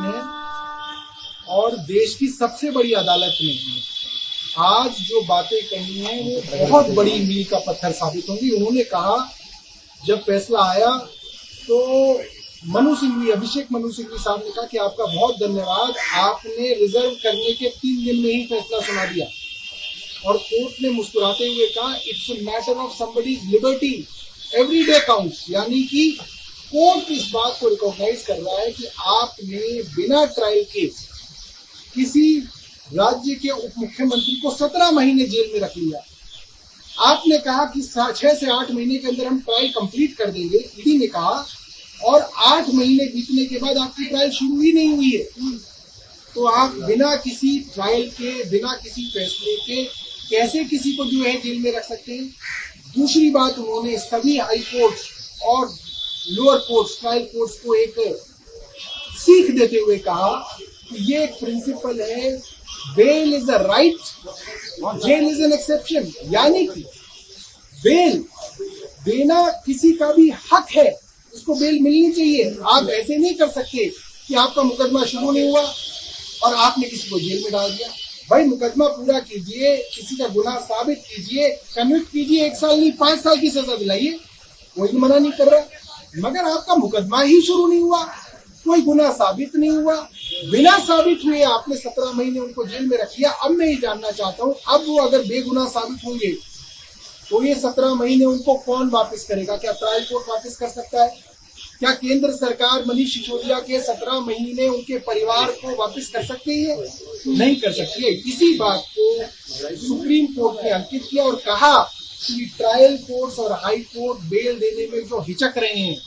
है और देश की सबसे बड़ी अदालत ने आज जो बातें कही हैं वो बहुत बड़ी मील का पत्थर साबित होंगी। उन्होंने कहा, जब फैसला आया तो अभिषेक मनु सिंघवी साहब ने कहा कि आपका बहुत धन्यवाद, आपने रिजर्व करने के 3 दिन में ही फैसला सुना दिया। और कोर्ट ने मुस्कुराते हुए कहा, it's a matter of somebody's liberty, every day counts. यानी कि कोर्ट इस बात को रिकॉग्नाइज कर रहा है कि आपने बिना ट्रायल के किसी राज्य के उप मुख्यमंत्री को 17 महीने जेल में रख लिया। आपने कहा कि 6 से 8 महीने के अंदर हम ट्रायल कंप्लीट कर देंगे, ईडी ने कहा, और 8 महीने बीतने के बाद आपकी ट्रायल शुरू ही नहीं हुई है। तो आप बिना किसी ट्रायल के, बिना किसी फैसले के कैसे किसी को जो है जेल में रख सकते हैं। दूसरी बात, उन्होंने सभी हाई कोर्ट्स और लोअर कोर्ट्स, ट्रायल कोर्ट्स को एक सीख देते हुए कहा कि ये एक प्रिंसिपल है, bail is a right, jail is an exception. यानी कि बेल देना किसी का भी हक है, उसको बेल मिलनी चाहिए। आप ऐसे नहीं कर सकते कि आपका मुकदमा शुरू नहीं हुआ और आपने किसी को जेल में डाल दिया। भाई मुकदमा पूरा कीजिए, किसी का गुनाह साबित कीजिए, कन्विक्ट कीजिए, 1 साल नहीं 5 साल की सजा दिलाइए, कोई भी मना नहीं कर रहा। मगर आपका मुकदमा ही शुरू नहीं हुआ, कोई गुनाह साबित नहीं हुआ, बिना साबित हुए आपने 17 महीने उनको जेल में रख लिया। अब मैं ये जानना चाहता हूँ, अब वो अगर बेगुनाह साबित होंगे तो ये 17 महीने उनको कौन वापस करेगा? क्या ट्रायल कोर्ट वापस कर सकता है? क्या केंद्र सरकार मनीष सिसोदिया के 17 महीने उनके परिवार को वापस कर सकती है? नहीं कर सकती है। इसी बात को सुप्रीम कोर्ट ने अंकित किया और कहा कि ट्रायल कोर्ट्स और हाई कोर्ट बेल देने में जो हिचक रहे हैं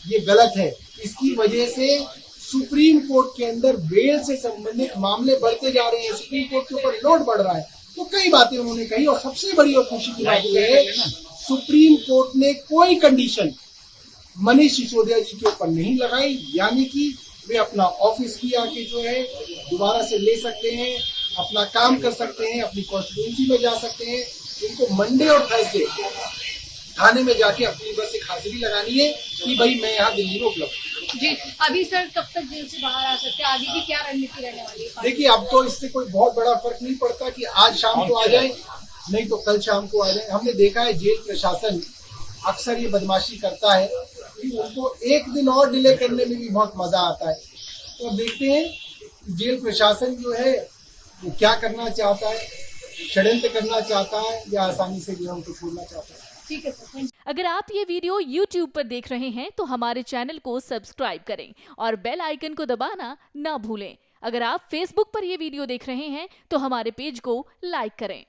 ये गलत है। इसकी वजह से सुप्रीम कोर्ट के अंदर बेल से संबंधित मामले बढ़ते जा रहे हैं, सुप्रीम कोर्ट के ऊपर लोड बढ़ रहा है। तो कई बातें उन्होंने कही और सबसे बड़ी और खुशी की बात यह है, सुप्रीम कोर्ट ने कोई कंडीशन मनीष सिसोदिया जी के ऊपर नहीं लगाई। यानी कि वे अपना ऑफिस भी आके जो है दोबारा से ले सकते हैं, अपना काम कर सकते हैं, अपनी कॉन्स्टिट्यूंसी में जा सकते हैं। उनको मंडे और थर्सडे थाने में जाके अपनी बस एक हाजिरी लगानी है कि भाई मैं यहाँ दिल्ली में उपलब्ध हूँ। जी, अभी सर कब तक जेल से बाहर आ सकते हैं? आगे की क्या रणनीति रहने वाली है? देखिए, अब तो इससे कोई बहुत बड़ा फर्क नहीं पड़ता कि आज शाम को आ जाए, नहीं तो कल शाम को आ जाए। हमने देखा है जेल प्रशासन अक्सर ये बदमाशी करता है कि उनको एक दिन और डिले करने में भी बहुत मजा आता है। तो अब देखते हैं जेल प्रशासन जो है वो क्या करना चाहता है, षड्यंत्र करना चाहता है या आसानी से जो उनको छोड़ना चाहता है। ठीक है सर। अगर आप ये वीडियो YouTube पर देख रहे हैं तो हमारे चैनल को सब्सक्राइब करें और बेल आइकन को दबाना ना भूलें। अगर आप Facebook पर ये वीडियो देख रहे हैं तो हमारे पेज को लाइक करें।